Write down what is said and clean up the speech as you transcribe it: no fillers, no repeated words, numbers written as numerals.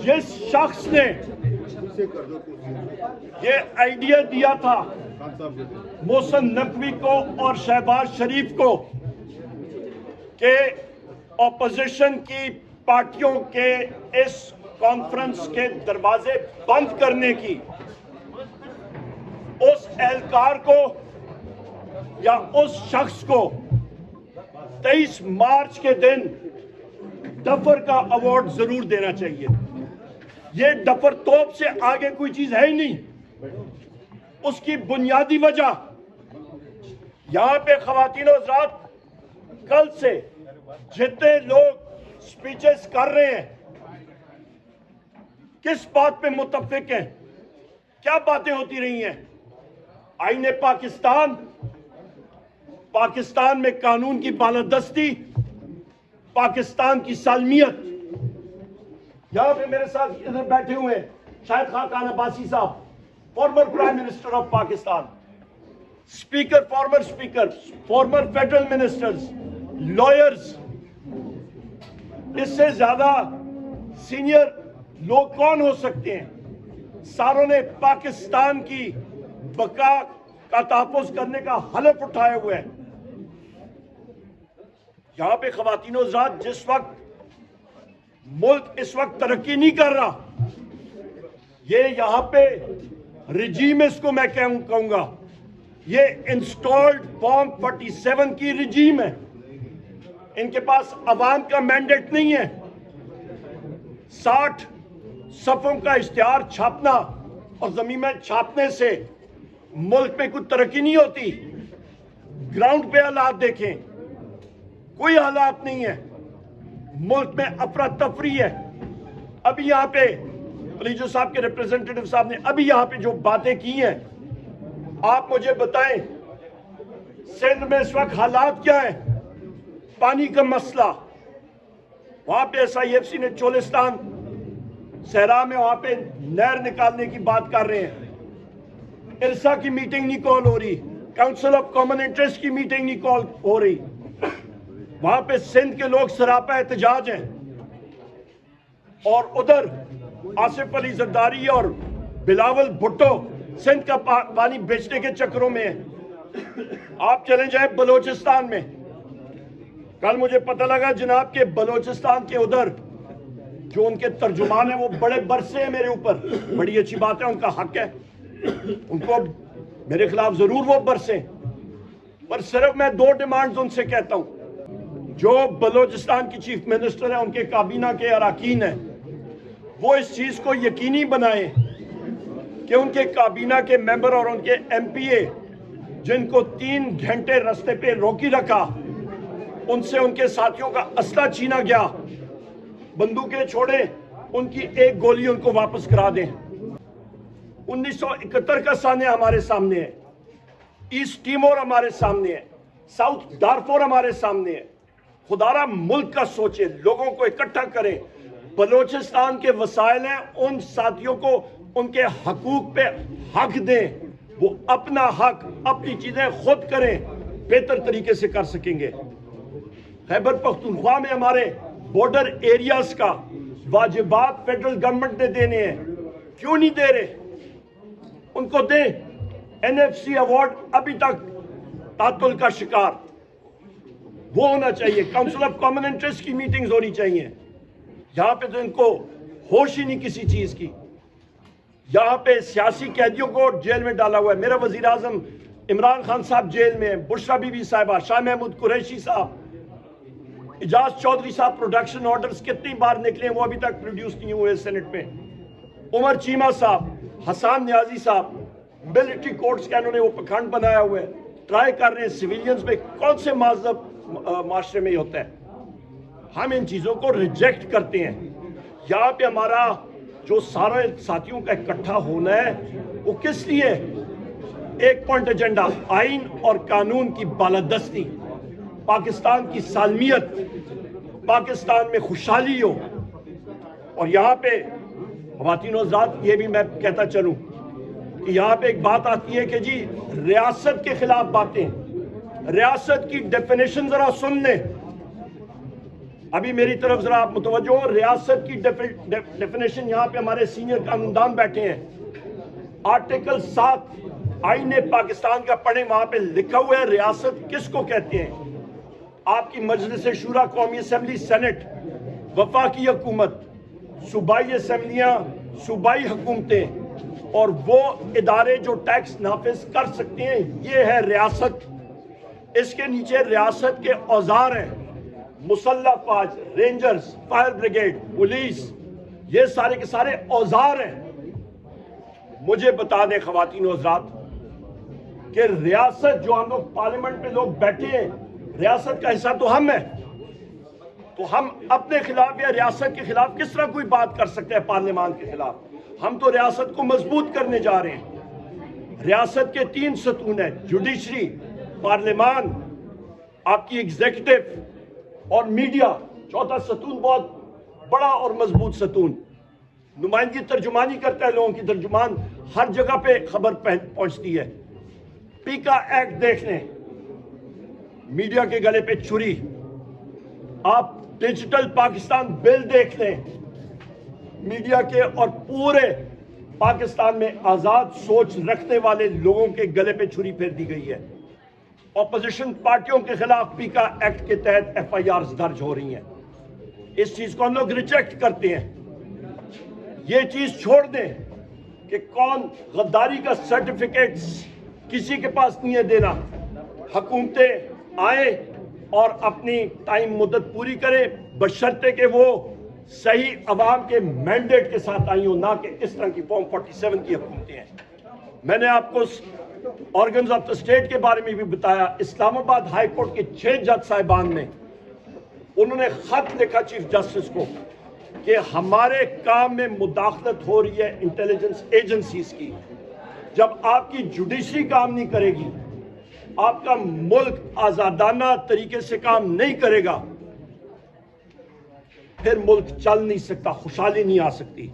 जिस शख्स ने ये आइडिया दिया था मोहसिन नकवी को और शहबाज शरीफ को कि अपोजिशन की पार्टियों के इस कॉन्फ्रेंस के दरवाजे बंद करने की, उस एहलकार को या उस शख्स को 23 मार्च के दिन डफर का अवार्ड जरूर देना चाहिए। ये डफर तोप से आगे कोई चीज है ही नहीं। उसकी बुनियादी वजह यहां पे ख्वातीन और हज़रात, कल से जितने लोग स्पीचेस कर रहे हैं किस बात पे मुत्तफिक हैं, क्या बातें होती रही हैं? आईने पाकिस्तान, पाकिस्तान में कानून की बालादस्ती, पाकिस्तान की सालमियत। यहां पे मेरे साथ इधर बैठे हुए हैं शाहिद खान अब्बासी साहब, former prime minister of Pakistan, speaker, farmer speaker, farmer federal ministers, lawyers. इससे ज्यादा सीनियर लोग कौन हो सकते हैं? सारों ने पाकिस्तान की बका का तहफ़्फ़ुज़ करने का हलफ उठाए हुए हैं। यहां पे ख़वातीन और हज़रात, जिस वक्त मुल्क इस वक्त तरक्की नहीं कर रहा, ये यहां पे रिजीम, इसको मैं कहूंगा, ये इंस्टॉल्ड फॉर्म 47 की रिजीम है। इनके पास अवाम का मैंडेट नहीं है। 60 सफ़ों का इश्तिहार छापना और ज़मीन में छापने से मुल्क में कुछ तरक्की नहीं होती। ग्राउंड पे हालात देखें, कोई हालात नहीं है। मुल्क में अफरा तफरी है। अभी यहाँ पे पलीजो साहब के रिप्रेजेंटेटिव साहब ने अभी यहाँ पे जो बातें की हैं, आप मुझे बताएं सिंध में इस वक्त हालात क्या है? पानी का मसला, वहां पे SIFC ने चोलिस्तान सहरा में वहां पे नहर निकालने की बात कर रहे हैं। इरसा की मीटिंग नहीं कॉल हो रही, काउंसिल ऑफ कॉमन इंटरेस्ट की मीटिंग नहीं कॉल हो रही। वहां पे सिंध के लोग सरापा एहतजाज हैं और उधर आसिफ अली जरदारी और बिलावल भुट्टो सिंध का पानी बेचने के चक्करों में है। आप चले जाए बलोचिस्तान में, कल मुझे पता लगा जनाब के बलोचिस्तान के उधर जो उनके तर्जुमान है वो बड़े बरसे हैं मेरे ऊपर। बड़ी अच्छी बात है, उनका हक है, उनको मेरे खिलाफ जरूर वो बरसे, पर सिर्फ मैं 2 डिमांड्स उनसे कहता हूं। जो बलोचिस्तान की चीफ मिनिस्टर है, उनके काबीना के अरकान हैं, वो इस चीज को यकीनी बनाएं कि उनके काबीना के मेंबर और उनके MPA जिनको 3 घंटे रास्ते पे रोकी रखा, उनसे उनके साथियों का असला छीना गया, बंदूकें छोड़े, उनकी 1 गोली उनको वापस करा दें। 1971 का सान्या हमारे सामने है, ईस्ट टिमोर हमारे सामने है, साउथ दारफोर हमारे सामने है। खुदारा मुल्क का सोचे, लोगों को इकट्ठा करें। बलोचिस्तान के वसाइल हैं, उन साथियों को उनके हकूक पे हक दें, वो अपना हक, अपनी चीजें खुद करें, बेहतर तरीके से कर सकेंगे। खैबर पख्तूनख्वा में हमारे बॉर्डर एरियाज का वाजिबात फेडरल गवर्नमेंट ने देने हैं, क्यों नहीं दे रहे? उनको दें। NFC अवार्ड अभी तक तातुल का शिकार, वो होना चाहिए। काउंसिल ऑफ कॉमन इंटरेस्ट की मीटिंग्स होनी चाहिए। यहां पे तो इनको होश ही नहीं किसी चीज की। यहां पे सियासी कैदियों को जेल में डाला हुआ है। मेरा वजीर आजम इमरान खान साहब जेल में है, बुशरा बीबी साहिबा, शाह महमूद कुरैशी साहब, इजाज चौधरी साहब, प्रोडक्शन ऑर्डर्स कितनी बार निकले वो अभी तक प्रोड्यूस नहीं हुए सेनेट में। उमर चीमा साहब, हसान न्याजी साहब, मिलिट्री कोर्ट्स का इन्होंने वो पखंड बनाया हुआ है, ट्राई कर रहे हैं सिविलियंस पे। कौन से महजब माशरे में होता है? हम इन चीजों को रिजेक्ट करते हैं। यहाँ पे हमारा जो सारे साथियों का इकट्ठा होना है वो किस लिए? एक पॉइंट एजेंडा, आइन और कानून की बालादस्ती, पाकिस्तान की सालमियत, पाकिस्तान में खुशहाली हो। और यहाँ पे ख़वातीन और हज़रात, ये भी मैं कहता चलूँ कि यहाँ पे एक बात आती है कि जी रियासत के खिलाफ बातें। रियासत की डेफिनेशन जरा सुन लें। ابھی میری طرف ذرا آپ متوجہ ہو. ریاست کی ڈیفینیشن یہاں پہ ہمارے سینئر قانوندان بیٹھے ہیں. آرٹیکل 7 آئین پاکستان کا پڑھیں, وہاں پہ لکھا ہوا ہے ریاست کس کو کہتے ہیں. آپ کی مجلس شورا, قومی اسمبلی, سینٹ, وفاقی حکومت, صوبائی اسمبلیاں, صوبائی حکومتیں اور وہ ادارے جو ٹیکس نافذ کر سکتے ہیں, یہ ہے ریاست. اس کے نیچے ریاست کے اوزار ہیں, مسلح فوج, رینجرز, فائر بریگیڈ, پولیس, یہ سارے کے سارے اوزار ہیں. مجھے بتا دیں خواتین و حضرات کہ ریاست جو ہم لوگ پارلیمنٹ میں لوگ بیٹھے ہیں, ریاست کا حصہ تو ہم ہیں. تو ہم اپنے خلاف یا ریاست کے خلاف کس طرح کوئی بات کر سکتے ہیں پارلیمان کے خلاف؟ ہم تو ریاست کو مضبوط کرنے جا رہے ہیں. ریاست کے 3 ستون ہیں, جوڈیشری, پارلیمان, آپ کی ایگزیکٹو اور میڈیا. چوتھا ستون بہت بڑا اور مضبوط ستون, نمائندگی ترجمانی کرتا ہے لوگوں کی, ترجمان ہر جگہ پہ خبر پہنچتی ہے. پیکا ایکٹ دیکھ لیں, میڈیا کے گلے پہ چھری. آپ ڈیجیٹل پاکستان بل دیکھ لیں, میڈیا کے اور پورے پاکستان میں آزاد سوچ رکھنے والے لوگوں کے گلے پہ چھری پھیر دی گئی ہے. اپوزیشن پارٹیوں کے خلاف پیکا ایکٹ کے تحت FIRs درج ہو رہی ہیں. اس چیز کو ہم لوگ ریجیکٹ کرتے ہیں. یہ چیز چھوڑ دیں کہ کون غداری کا سرٹیفکیٹ کسی کے پاس نہیں ہے دینا. حکومتیں آئیں اور اپنی ٹائم مدت پوری کریں, بشرطے کہ وہ صحیح عوام کے مینڈیٹ کے ساتھ آئی ہوں, نہ کہ اس طرح کی فارم 47 کی حکومتیں ہیں. میں نے آپ کو آرگنز آف دا اسٹیٹ کے بارے میں بھی بتایا. اسلام آباد ہائی کورٹ کے 6 جج صاحبان نے انہوں نے خط لکھا چیف جسٹس کو کہ ہمارے کام میں مداخلت ہو رہی ہے انٹیلیجنس ایجنسیز کی. جب آپ کی جوڈیشری کام نہیں کرے گی, آپ کا ملک آزادانہ طریقے سے کام نہیں کرے گا, پھر ملک چل نہیں سکتا, خوشحالی نہیں آ سکتی.